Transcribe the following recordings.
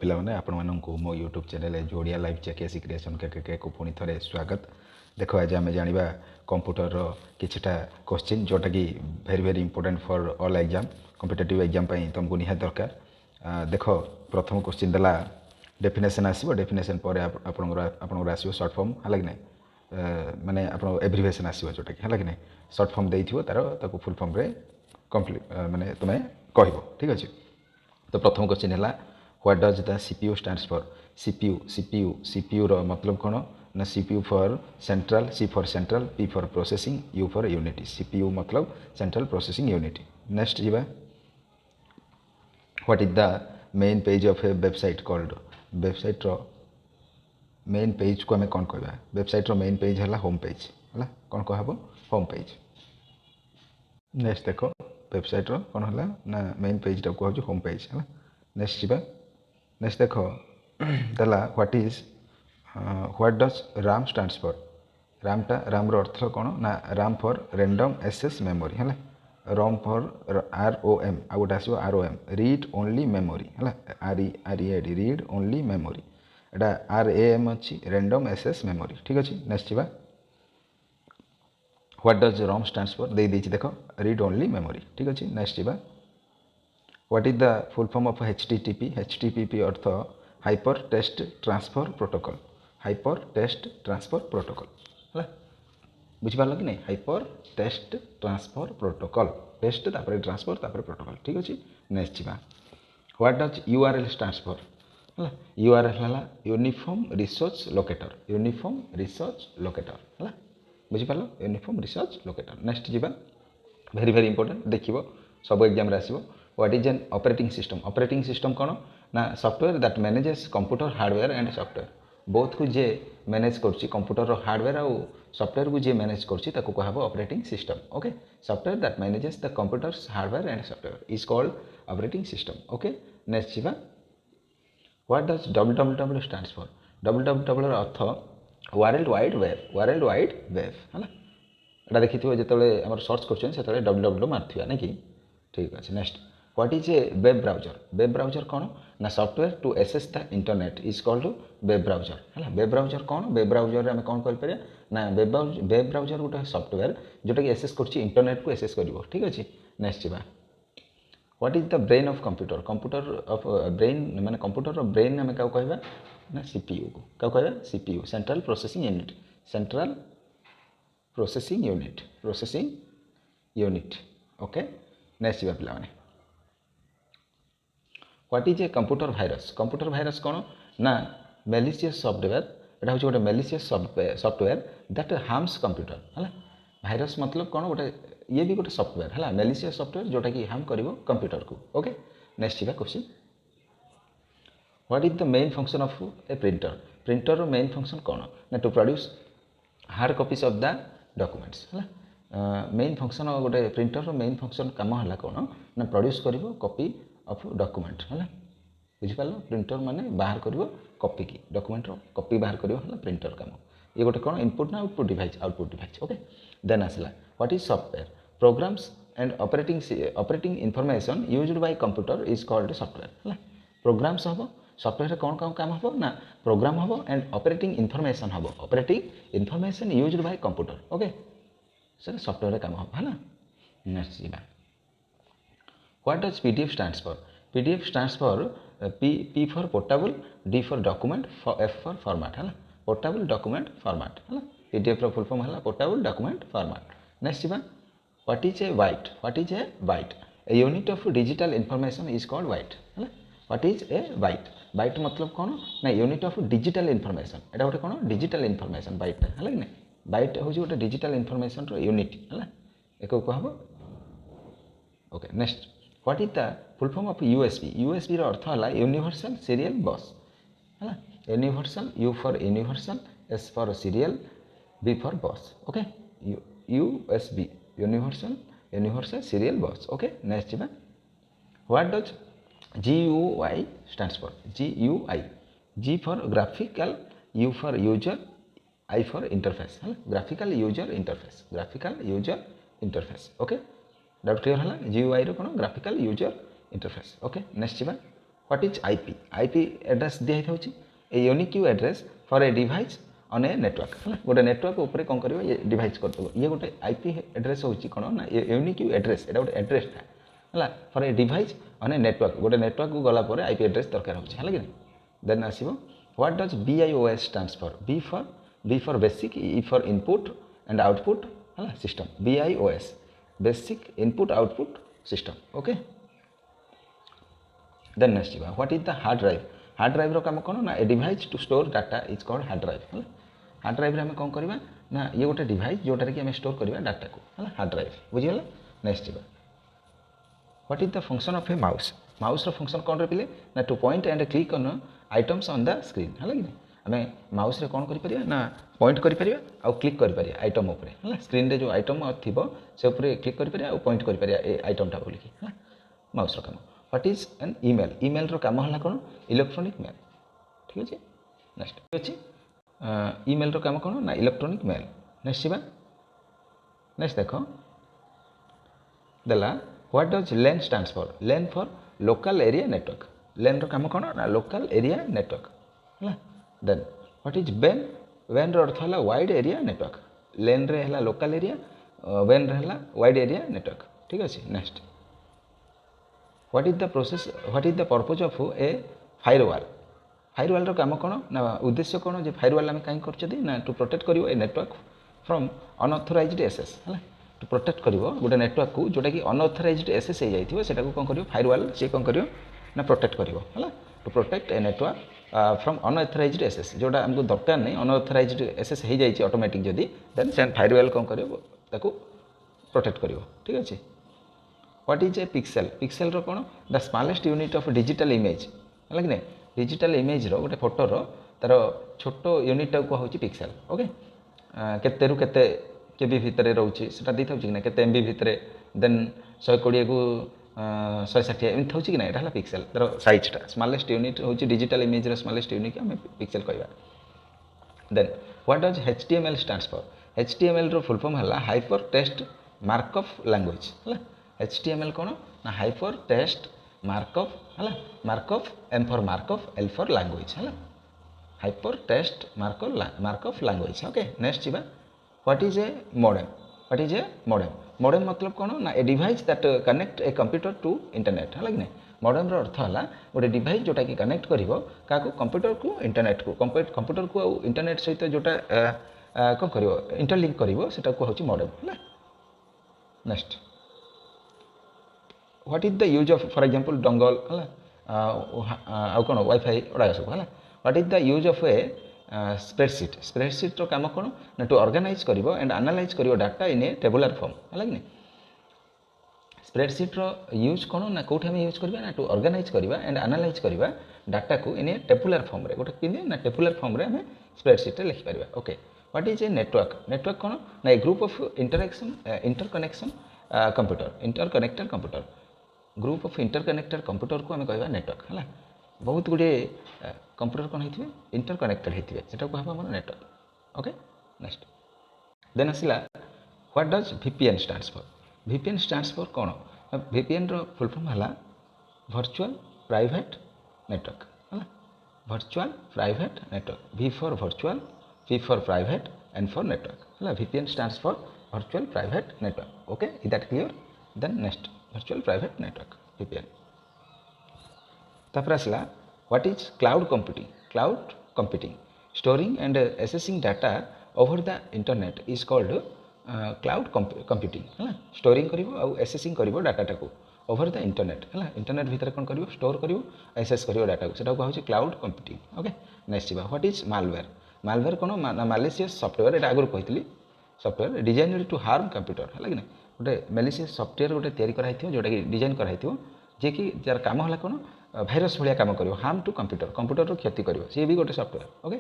पिला माने आपण माननकु मो YouTube channel EduOdia life JKC creation के को पुणी थरे स्वागत। देखो आज आम जाना कंप्यूटर रो किछटा क्वेश्चन जोटा कि very very important for all exam competitive exam तुमको निहात दरकार। देखो प्रथम क्वेश्चन देला डेफिनेशन आसीबो, डेफिनेशन पर आपन आसीबो शॉर्ट फॉर्म है कि नहीं माने आपन एब्रिविएशन आसीबो जोटा कि है कि नहीं शॉर्ट फॉर्म देइथिबो तारो ताको फुल फॉर्म रे कंप्लीट माने तुमे कहबो। ठीक अछि। तो प्रथम क्वेश्चन है what does the CPU stands for. CPU रो मतलब कौन ना CPU for central, C for central, P for processing, U for unity. CPU मतलब सेंट्रल प्रोसेसिंग यूनिटी। नेक्स्ट जीवा what is the main page of a website called. Website रो main page को हमें कौन कहबा। वेबसाइट रो मेन पेज है home page है कौन कहबो होम पेज। नेक्स्ट देखो वेबसाइट रो कौन है ना मेन पेज टाक कहूँ होम पेज है। नेक्स्ट जीवा नेक्स्ट देखो दला what does RAM stands for. RAM रो अर्थ कौन ना RAM for random access memory है। रॉम फॉर ROM आ गोटे आसो ROM रीड ओनली मेमोरी है READ रीड ओनली मेमोरी। एटा RAM अच्छी रैंडम एक्सेस मेमोरी। ठीक अच्छे। नेक्स्ट जीवा what does ROM stands for दे दीजिए देखो रीड ओनली मेमोरी। ठीक अच्छे। नेक्स्ट जीवा what is the full form of HTTP। HTTP अर्थ hyper text transfer protocol. Hyper text transfer protocol है बुझिपार कि नहीं hyper text transfer protocol text तापर ट्रांसफर तापर प्रोटोकॉल। ठीक अच्छे। नेक्स्ट जीवा what does URL stands for है URL है uniform research locator. Uniform research locator है बुझिपार यूनिफॉर्म रिसर्च लोकेटर। नेक्स्ट जीवा वेरी वेरी इंपोर्टेंट देखिबो सब एग्जाम रे आसीबो what is an operating system. Operating system कौन ना software that manages computer hardware and software. Both को जे मैनेज करछि कंप्यूटर रो हार्डवेयर और सॉफ्टवेयर को जे मैनेज करछि ताको कहबो operating system. Okay software that manages the computer's hardware and software is called operating system. Okay next जीवा what does www stands for. www रो अर्थ world wide web. World wide web है एटा देखिथिबो जेतले हमर सर्च करछन सेतले www मारथिबा नै कि। ठीक अच्छे। Next what is a web browser. Web browser कौन ना software to access the internet is called web browser है। वेब ब्राउजर कौन वेब ब्राउजर आम कौन करें ना वेब ब्राउजर गोटे सॉफ्टवेयर जोटा कि एक्सेस कर इंटरनेट को एक्सेस कर। ठीक अच्छे। नेक्स्ट जीवा what is the brain of computer. Computer of brain माने कंप्यूटर रो ब्रेन आम क्या कहबा ना सीपीयू को क्या कहबा CPU central processing unit. Central processing unit processing unit. Okay next जीवा पिला माने what is a computer virus. Computer virus कौन ना मेलिशियस सॉफ्टवेयर एटा होचे गोटे malicious software that harms computer है। भाइरस मतलब कौन गोटे ये भी गोटे सॉफ्टवेयर है मेलिशियस सॉफ्टवेयर जोटा कि हार्म करिवो कंप्यूटर को। ओके नेक्स्ट जीवा question what is the main function of a printer. Printer रो मेन फंक्शन कौन ना to produce hard copies of the documents है। मेन फंक्शन गोटे प्रिंटर रो मेन फंक्शन काम है कौन ना प्रोड्यूस करिवो कॉपी ऑफ डॉक्यूमेंट है बुझिपार। प्रिंटर माने बाहर करिवो कॉपी की डॉक्यूमेंट रो कॉपी बाहर करिवो है प्रिंटर काम। ये गोटे कौन इनपुट ना आउटपुट डिवाइस। ओके देन आसला what is software programmes and operating information used by computer is called software है। प्रोग्राम्स हम सॉफ्टवेयर कौन कौन काम हम ना प्रोग्राम हम एंड ऑपरेटिंग इनफॉरमेशन हम operating information used by computer. Okay sir software काम हम है। नेक्स्ट जीवा what does PDF stands for. PDF stands for P for portable, D for document, F for format है पोर्टेबल डॉक्यूमेंट फॉर्मेट है। PDF रो full form है portable document format. Next जीवा what is a byte. What is a byte a unit of digital information is called byte है। What is a byte. Byte मतलब कौन ना unit of digital information एटा गोटे कौन digital information bite है कि नहीं बाइट हूँ गोटे डिजिटल इनफॉरमेशन रो यूनिट है एक कहब। Okay next what is the full form of USB। USB रो अर्थ है यूनिवर्सल सीरियल बस है universal U for universal S for serial B for bus. Okay USB universal serial bus. Okay next जीवा what does GUI stands for. GUI G for graphical U for user I for interface है graphical user interface. Okay doubt clear है GUI रो कौन graphical user interface. Okay next जीवा what is IP IP address दिखाई था a unique address for a device on a network है गोटे network ऊपर कौन कर ये डिवाइस करदेव ये गोटे आईपी एड्रेस हूँ कौन ना यूनिक एड्रेस एटा गोटे एड्रेसटा है for a device on a network गोटे नेटवर्क को गलापर आईपी एड्रेस दरकार होगा कि देन आसो what does BIOS stands for B for basic E for input and output है system BIOS basic input output system okay then next जा what is the hard drive काम कौन ना a device to store data is called hard drive है hard drive आम कौन करवा ना ये गोटे डिवाइस जोटार कि आम स्टोर करवा डाटा को है हार्ड ड्राइव बुझीगला नेक्स्ट जा what is the function of A mouse mouse function कौन रखिले ना two point and click on items on the screen है कि आम माउस रे कौन कर ना पॉइंट कर आउ क्लिक कर आइटम उपर है स्क्रीन रे जो आइटम थी से उपर क्लिक कर पॉइंट कर आइटमटा बोलिकी है माउस काम what is an email email रो काम है कौन इलेक्ट्रॉनिक मेल ठीक अच्छे नेक्स्ट अच्छे ईमेल रो काम कौन ना इलेक्ट्रॉनिक मेल नेक्स्ट जा नेक्स्ट देख देला what does lane stands for lane for local area network लेन रो काम कौन ना लोकल एरिया नेटवर्क है then what is when when रो अर्थ है वाइड एरिया नेटवर्क लेन रे है लोकल एरिया वेन रे है वाइड एरिया नेटवर्क ठीक अच्छे next what is the process what is the purpose of a firewall रो काम कौन ना उद्देश्य कौन जो फायरवाल आम कहीं कर ना टू प्रोटेक्ट कर ए नेटवर्क फ्रॉम अनऑथराइज्ड एसेस है टू प्रोटेक्ट कर गोटे नेटवर्क को जोटा कि अनऑथराइज्ड एसेस हो जाए से कौन कर फायरवाल सी कौन कर ना प्रोटेक्ट कर to protect a network from unauthorized access जोटा आमको दरकार नहीं अनऑथराइज्ड एसेस हो जाए ऑटोमेटिक जदि देन से फायरवाल कौन कर प्रोटेक्ट कर ठीक अच्छे what is a pixel pixel रो कौन the smallest unit of digital image है कि डिजिटल इमेज रो गोटे फोटोर तार छोट यूनिट कहूँ पिक्सेल ओके केते रु केते केबी भितर रोचे से दी था कि ना केते MB भितर देन 120 को 160 एमती होची कि ना यहाँ पिक्सेल तार साइजटा स्मॉलेस्ट यूनिट हूँ डिजिटल इमेज रो स्मॉलेस्ट यूनिट आम पिक्सेल कहवा then what does HTML stands for HTML रो फुल फॉर्म है हाइपर टेक्स्ट मार्कअप लैंग्वेज है HTML कौन ना हाइपर टेक्स्ट मार्कअप है markup M for markup L for language है hyper text markup language okay next जा what is a modem what is a modem मतलब कौन ना a device that connect a computer to internet है कि modem रो अर्थ है गोटे डिवाइस जोटा कि कनेक्ट कर कंप्यूटर को इंटरनेट को कंप्यूटर को इंटरनेट सहित जोटा कौन कर इंटरलिंक कर हूँ मॉडेम है next what is the use of for example dongle है आउ कौन वाईफाई गुड़ा सब है what is the use of a spreadsheet रो काम कौन ना टू ऑर्गेनाइज कर एंड एनालाइज कर data in a tabular form है कि स्प्रेडशीट रो यूज कौन ना कौट यूज करवा ना टू ऑर्गेनाइज करवा एंड एनालाइज करवा डाटा को इन ए टेबुलर फॉर्म रे गोटे कि ना टेबुलर फॉर्म रे हमें स्प्रेडशीट रे लिखि पारिबा okay what is a network कौन ना a group of interconnection interconnected computer group of interconnected computer को आम कह नेटवर्क है बहुत गुड़े कंप्यूटर कौन होते इंटरकनेक्टेड होते से कहना नेटवर्क ओके नेक्स्ट देन आसला what does VPN stands for VPN stands for कौन VPN रो फुल फॉर्म है वर्चुअल प्राइवेट नेटवर्क है virtual private network V for virtual P for private N for network है VPN stands for virtual private network okay is that clear then next virtual private network VPN तापर आसला what is cloud computing storing and accessing data over the internet is called cloud computing है storing करिवो आ accessing करिवो data को over the internet है internet भीतर कौन करिवो स्टोर करिवो एसेस करिवो डाटा को सेटा कहूँ क्लाउड कंप्यूटिंग ओके नेक्स्ट जा व्हाट इज मालवेयर कौन मालिशियस सॉफ्टवेयर एटा आगुर कहितली software design to harm computer है कि गोटे मेलिशियस सॉफ्टवेयर गोटे तैयारी कराई जोटा कि डिजाइन कराई जे कि जार काम है कौन भाइरस भाया काम कर हार्म टू कंप्यूटर रो क्षति कर सी भी गोटे सॉफ्टवेयर ओके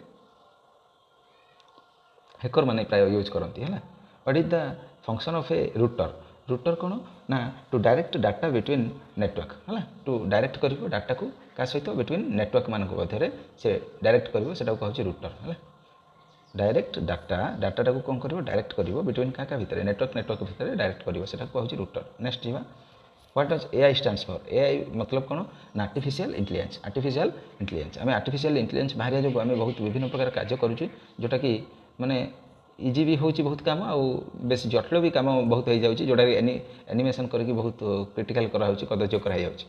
हैकर माने प्राय यूज करती है what is the function of a router कौन ना to direct data between network है टू डायरेक्ट कर डाटा को क्या सहित बिटवीन नेटवर्क मान मध्य से डायरेक्ट कर कहूँ रूटर है डायरेक्ट डाटा को कौन कर डायरेक्ट कर बिटवीन क्या भितर नेटवर्क भितर डायरेक्ट कर कहूँ रूटर नेक्स्ट जा what does AI stands for AI मतलब कौन ना आर्टिफिशियल इंटेलिजेंस आम आर्टिफिशियल इंटेलिजेंस बाहर जो आम बहुत विभिन्न प्रकार कार्य करुचे जोटा कि माने इजी भी होची बहुत काम आउ बेस जटिल भी काम बहुत हो जाउची जोटा एनिमेशन करके बहुत क्रिटिकल करा होची कदर्य करा जाउची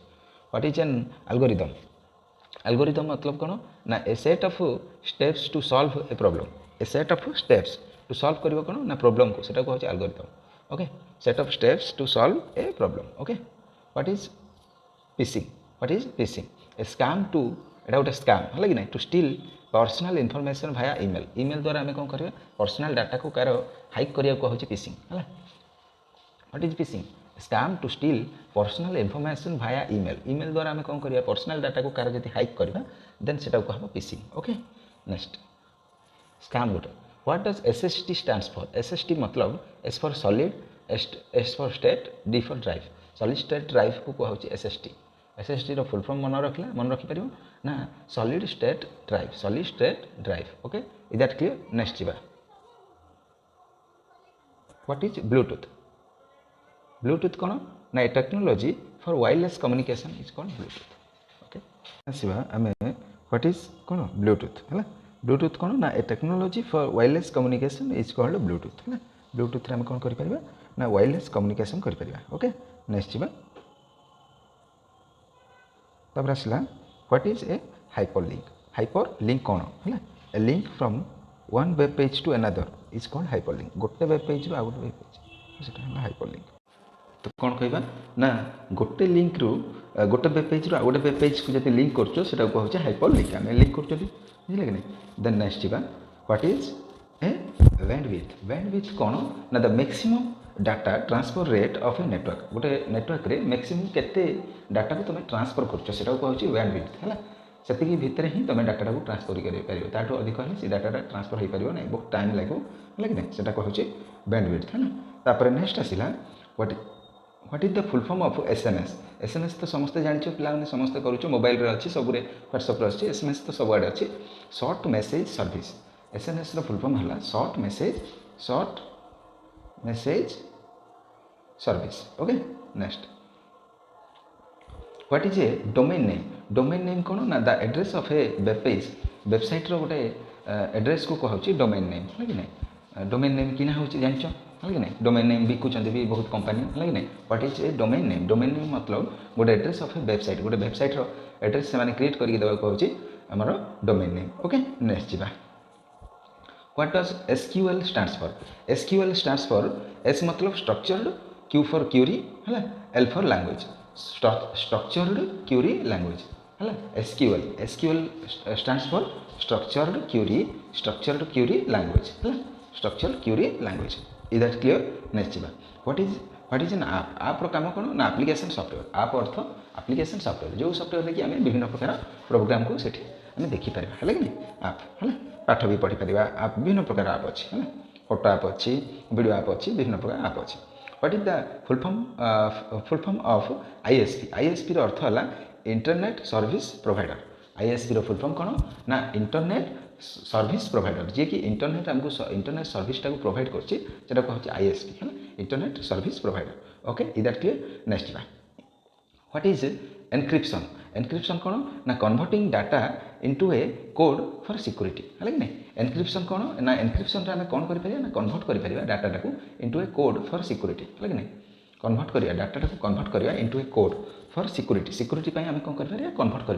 व्हाट इज एन एल्गोरिदम मतलब कौन ना a set of steps to solve a problem a set of steps to solve करिवो कौन ना प्रॉब्लम को सेटा कहूँ algorithm okay set of steps to solve a problem okay what is phishing a scam to एटा गोटे scam है कि नहीं टू स्टील पर्सनल इनफॉरमेशन भाया ईमेल द्वारा आम कौन करिया पर्सनल डाटा को कार हाइक करिया कहूँ फिशिंग है what is phishing scam two steal personal information भाया ईमेल द्वारा आम कौन करिया पर्सनल डाटा को कार जब हाइक करवा देन सेटा कहब फिशिंग ओके नेक्स्ट स्कैम गोटे what does SST stands for SST मतलब S for solid S for state D for drive solid state drive को कहूँ SST रो फुल फॉर्म मन रखिपर ना solid state drive okay is that clear next जीवा what is Bluetooth कौन ना a technology for wireless communication is called Bluetooth okay आसवा आम व्हाट इज कौन ब्लूटूथ है ब्लूटूथ कौन ना a technology for wireless communication is called Bluetooth है ब्लूटूथ आम कौन कर ना वायरलेस कम्युनिकेशन कर ओके नेक्स्ट जीवा तब आसला व्हाट इज ए हाइपरलिंक कौन है a link from one web page to another is called hyperlink गोटे वेब पेज रू आ गोटे वेब पेज से हाइपरलिंक तो कौन कहबा ना गोटे लिंक रू गोटे वेब पेज रू आ गोटे वेब पेज को जब लिंक करछो कहूँ हाइपरलिंक आम लिंक कर बुझे कि नहीं देन नेक्स्ट जीवा व्हाट इज ए बैंडविड्थ कौन ना the maximum data transfer rate of A network गोटे नेटवर्क रे मैक्सिमम केते डाटा को तुम ट्रांसफर करछो कहूँ बैंडविड्थ है से भितर ही तुम डाटा को ट्रांसफर कर ताठू अधिक है से डाटा ट्रांसफर हो पार ना बहुत टाइम लगे है कि नहीं से कहूँ बैंडविड्थ है ना नेक्स्ट आसला what is the full form of SMS तो समस्ते जानिछो पिला समस्ते करूछो मोबाइल रे अच्छी सबुरे व्हाट्सएप रे अच्छी एसएमएस तो सबुआडे अच्छी शॉर्ट मेसेज सर्विस एसएमएस रो फुल फॉर्म है short message service okay next what is a domain name कौन ना the address of a website रो गोटे एड्रेस को कहूँ डोमेन नेम है कि नहीं डोमेन नेम किना हो जानिछो है कि नहीं डोमेन नेम बिकुचंदी भी बहुत कंपनी है कि नहीं what is a domain name मतलब गोटे एड्रेस ऑफ ए वेबसाइट गोटे वेबसाइट रो एड्रेस से माने क्रिएट करके देबा कहूँ हमर डोमेन नेम ओके नेक्स्ट जीवा what does SQL stands for S मतलब स्ट्रक्चर्ड Q फॉर क्यूरी है L for language structured query language है SQL stands for structured query language है structured query language is that clear next जीवा what is an app रो काम कौन ना application software आप अर्थ application software जो software कि आम विभिन्न प्रकार प्रोग्राम को सेठी आम देखिपर है कि नहीं आप है पाठ भी पढ़ी पार आप विभिन्न प्रकार आप अच्छी है फोटो आप अच्छी वीडियो आप अच्छी विभिन्न प्रकार आप अच्छी what is the full form of ISP अर्थ है internet service provider ISP full form कौन ना इंटरनेट सर्विस प्रोवाइडर जी कि इंटरनेट आमको इंटरनेट सर्विसटा को प्रोवाइड करछि सेटा कहूँ ISP है internet service provider okay is that clear next what is encryption कौन ना converting data into A code for security है कि नहीं एनक्रिप्शन कौन ना एनक्रिप्शन आम कौन कर कन्वर्ट कर डाटा को into A code for security है कि नहीं कन्वर्ट करिया डाटा को कन्वर्ट करिया into A code for security पे आम कौन कर कन्वर्ट कर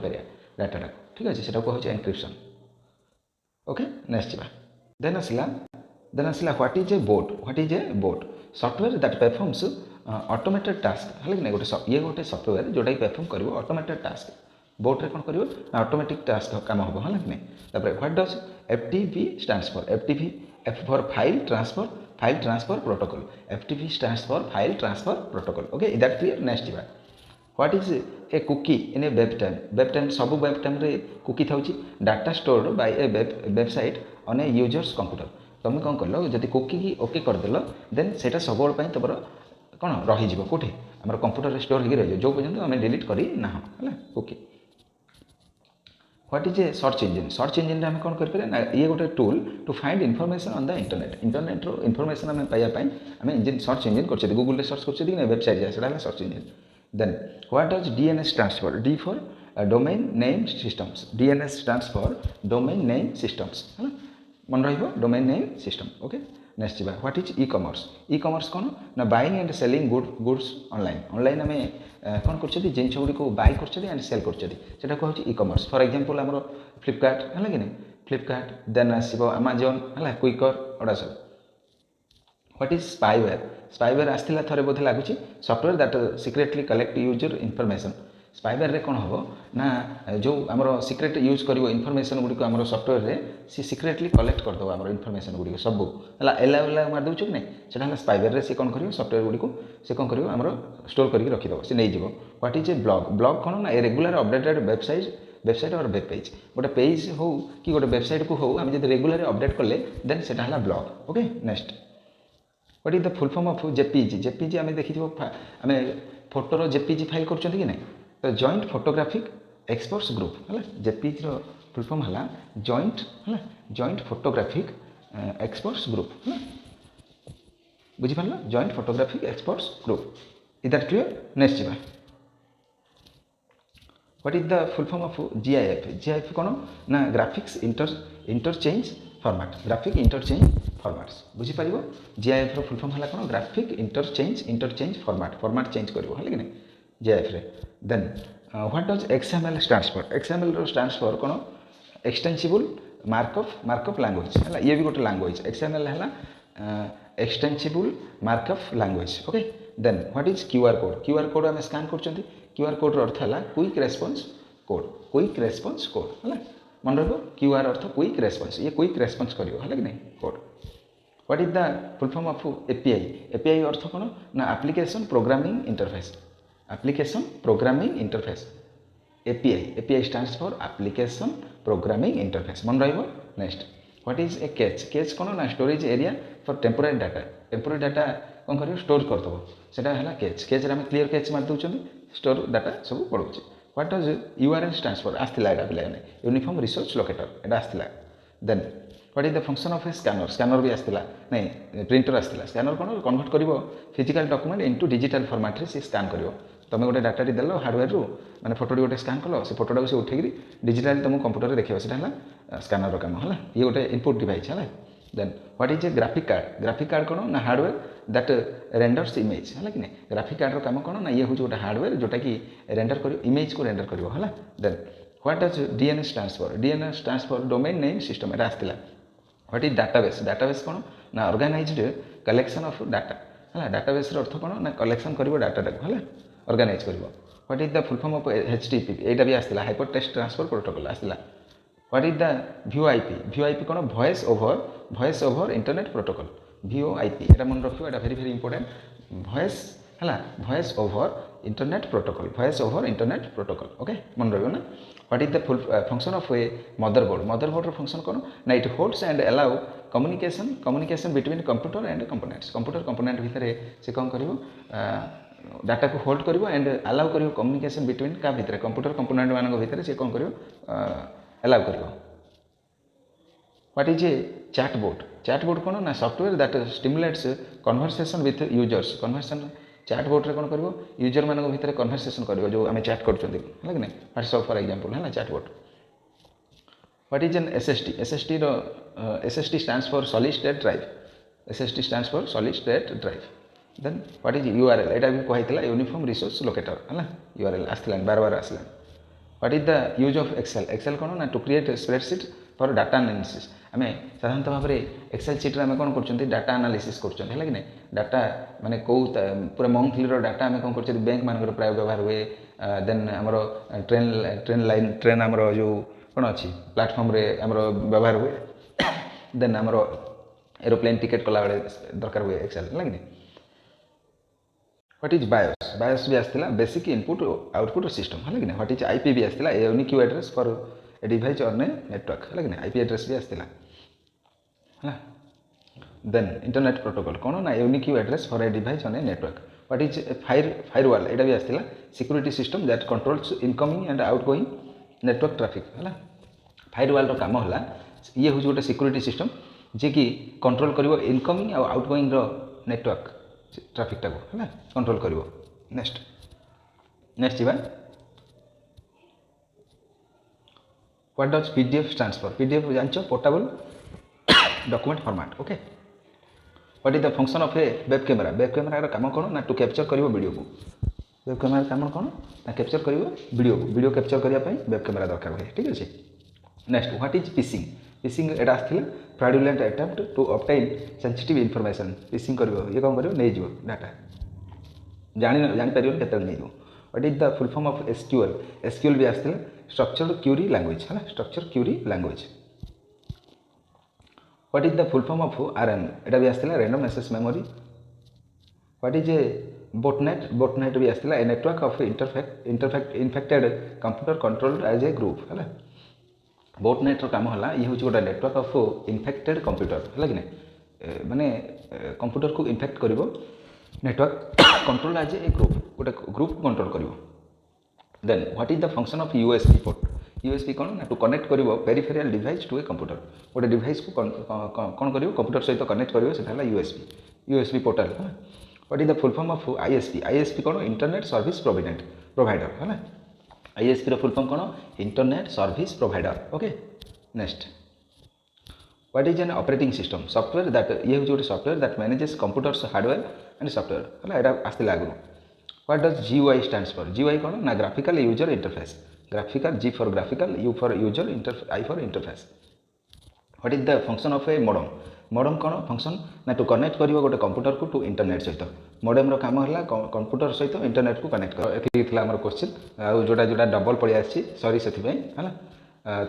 डाटा को ठीक अच्छे से कहूँ एनक्रिप्शन ओके नेक्स्ट देन आसला what is A boat software that performs automated task है कि गोटे ये गोटे सॉफ्टवेयर जोटा परफॉर्म कर ऑटोमेटेड टास्क बोर्ड कौन कर ऑटोमेटिक टास्क काम हम है कि नहीं what does FTP stands for F for file transfer protocol FTP stands for file transfer protocol okay is that clear next what is a cookie in a web time सब web time रे cookie था data stored by a website on a user's computer तुम कौन कल जब cookie की okay करदेल then सेटा सब तुम कौन रही कौटे आम कंप्यूटर स्टोर हो रही जो पर्यटन आम डिलीट करना है cookie what is a search engine आम कौन कर ये गोटे tool to find information on the internet रो इनफॉरमेशन आम पाइबा आम इंजिन सर्च इंजिन कर गूगल सर्च कर वेबसाइट जाए search engine then what does DNS stands for D for domain name systems DNS stands for domain name systems है मन रहिबो domain name system okay next जा व्हाट इज ई कॉमर्स कौन ना buying and selling goods online online आम कौन कर जिन गुड़ी को बाय कर एंड सेल कर कहूँ ई कॉमर्स फॉर एग्जांपल आम फ्लिपकार्ट है कि नहीं फ्लिपकार्ट देन आसो अमेजन है क्विकर अड़ा सब व्हाट इज स्पाईवेयर आसला थे बोधे लगुच software that secretly collect user information spyware रे कौन हम ना जो आम सीक्रेट यूज कर इनफॉरमेशन गुड़ी आम सॉफ्टवेयर रे सी सीक्रेटली कलेक्ट करदेव आम इनफॉरमेशन गुड़ी सब है एला मार दूँ कि नहीं से स्पाईवेयर रे सी कौन कर सॉफ्टवेयर गुड़ी को से कौन कर आम स्टोर करके रखिदेव से नहीं जीव व्हाट इज ए ब्लॉग कौन ना रेगुलर अपडेटेड वेबसाइट और वेब पेज गोटे पेज हो कि गोटे वेबसाइट को हो आम जब रेगुलर अपडेट कले देन से blog okay next what is the full form of JPG आम देखी आम फोटोर जेपीजी फाइल कर तो जॉइंट फोटोग्राफिक एक्सपर्ट्स ग्रुप है जेपीजी फुल फॉर्म है जॉइंट फोटोग्राफिक एक्सपर्ट्स ग्रुप है बुझीपार joint photographic experts group is that clear next जा what is the full form of GIF कौन ना graphics interchange format graphic interchange formats बुझीपार GIF full form है कौन graphic interchange format change कर कि नहीं जीआईएफ रे then what does XML stands for XML रो स्टैंड्स फॉर कौन एक्सटेंसिबल मार्कअप लैंग्वेज है ये भी गोटे लैंग्वेज एक्सएमएल है extensible markup language okay then what is QR code आम स्कान कर क्यूआर कोड अर्थ है क्विक रेस्पॉन्स कोड है मन रहा क्यूआर अर्थ क्विक रेस्पॉन्स ये क्विक रेस्पॉन्स करियो है कि नहीं code what is the full form of API अर्थ कौन ना application programming interface API stands for application programming interface मन रहिबो next what is A catch कौन ना storage area for temporary data कौन कर स्टोर करदेव सेटा है कैच आम क्लियर कैच मार दूसरी स्टोर डाटा सब पड़ो what does URL stands for आसला पे यूनिफॉर्म रिसोर्स लोकेटर एटा आसला then what is the function of a scanner भी आसला नहीं प्रिंटर आसला स्कैनर कौन कन्वर्ट कर physical document into digital format रे स्कैन कर तुम गोटे डाटा देल हार्डवेयर रू मैंने फोटो गोटे स्कैन कल से फोटोटा को उठे डिजिटाली तुम कंप्यूटर में देखा से स्कैनर काम है ये गोटे इनपुट डिवाइस है then what is a graphic card कौन ना हार्डवेयर दैट रेंडर्स इमेज है कि नहीं ग्राफिक कार्ड काम कौन ना ये हूँ गोटे हार्डवेयर जोटा कि रेंडर कर इमेज को रेंडर कर then what does DNS stands for domain name system एटा आसला व्हाट इज डाटाबेस कौन ना ऑर्गेनाइज्ड कलेक्शन ऑफ डाटा है डाटाबेस अर्थ कौन ना कलेक्शन कर डाटा है ऑर्गेनाइज कर what is the full form of HTTP एटा भी आसला हाइपर टेक्स्ट ट्रांसफर प्रोटोकॉल आसला व्हाट इज द वीओआईपी कौन voice over internet protocol VoIP एटा मन रखियो एटा very important voice over internet protocol okay मन रहियो ना what is the full function of a motherboard function कौन ना it holds and allow communication between computer and component भितर से कौन करिवो डाटा को होल्ड करिवो एंड अलाउ करिवो कम्युनिकेशन बिटवीन का भितर कंप्यूटर कंपोनेंट मान भितर से कौन करिवो अलाउ करिवो व्हाट इज ए चैटबोट कौन ना software that stimulates conversation with users chatbot रे कौन करिवो यूजर मान भितर कन्वर्सेशन करिवो जो आम चैट करछंती है कि नहीं व्हाट्सएप फॉर एग्जांपल है chatbot what is an SST stands for solid state drive then what is URL एटा भी कहला यूनिफॉर्म रिसोर्स लोकेटर है यूआरएल आसला बार आसला what is the use of Excel कौन ना to create spreadsheet for data analysis आम साधारणतः भाव में एक्सेल सीट्रे आम कौन कर डाटा एनालिसिस कर कि नहीं डाटा माने कौ पूरा मंथली डाटा आम कौन कर बैंक मान प्राय व्यवहार हुए देन आमर ट्रेन आमर जो कौन अच्छी प्लाटफर्म रे आमर व्यवहार हुए देन आमर एरोप्लेन टिकेट कला बेले दरकार हुए एक्सेल है कि नहीं व्हाट इज बायोस भी आसला बेसिक इनपुट आउटपुट सिस्टम है कि नहीं व्हाट इज आईपी भी आसला unique address for a device और नेटवर्क है कि नहीं आईपी एड्रेस भी आसला है देन इंटरनेट प्रोटोकॉल कौन ना unique address for a device on a network what is firewall एटा भी आसला security system that controls incoming and outgoing network traffic है फायरवॉल काम है ये हूँ गोटे सिक्योरिटी सिस्टम जी कि कंट्रोल कर इनकमिंग आउटगोइंग नेटवर्क ट्रैफिक टाको है कंट्रोल कर नेक्स्ट नेक्स्ट जी what does PDF stands for PDF जानचो portable document format okay what is the function of a web camera काम कौन ना टू कैप्चर करिवो वीडियो को वेब कैमेरा काम कौन ना कैप्चर करिवो वीडियो कैप्चर करिया पई वेब कैमेरा दरकार होय ठीक अछि नेक्स्ट व्हाट इज फिशिंग एटा आस्थिला fraudulent attempt to obtain sensitive information phishing करिवो ये काम करिवो नै जिवो डाटा जानि परियो केते नै जिवो what is the full form of SQL भी आस्थिला स्ट्रक्चर्ड क्वेरी लैंग्वेज है structured query language what is the full form of RAM एटा भी आस्थिला random access memory what is a botnet भी आस्थिला a network of infected computer controlled as a group है botnet रो काम हला ये होची गोटा नेटवर्क ऑफ इन्फेक्टेड कंप्यूटर है कि माने कंप्यूटर को इन्फेक्ट करिवो network control as a group गोटे ग्रुप कंट्रोल करिवो then what is the function of USB port USB कौन ना टू कनेक्ट करिवो peripheral device to a computer गोटे डिवाइस को कौन करिवो कंप्यूटर सहित कनेक्ट करिवो सेटा हला USB portal what is the full form of ISP कौन इंटरनेट सर्विस प्रोवाइडर है आईएसपी रो फुल फॉर्म कौन internet service provider okay next what is an operating system software that ये होची गोटे software that manages computer's hardware and software है एटा आस्ते लागु what does GUI stands for GUI कौन ना graphical user interface graphical G for graphical U for user I for interface what is the function of a modem कौन function ना to connect करिवो गोटे कंप्यूटर को टू इंटरनेट सहित modem रो काम हला कंप्यूटर सहित इंटरनेट को कनेक्ट कर एति थिला हमर क्वेश्चन आ जोटा डबल पड़ी आछि सॉरी सेति पई हला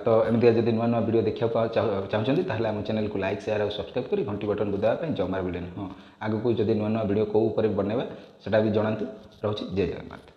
तो एमती जब नुआ नुआ वीडियो देखा चाहते ताहले आम चैनल को लाइक शेयर और सब्सक्राइब करी घंटी बटन को देवाई जमार वीडियो हाँ आगू को जब नुआ नुआ वीडियो कौ ऊपर बनवा सेटा भी जनातु रोचे जय जगन्नाथ।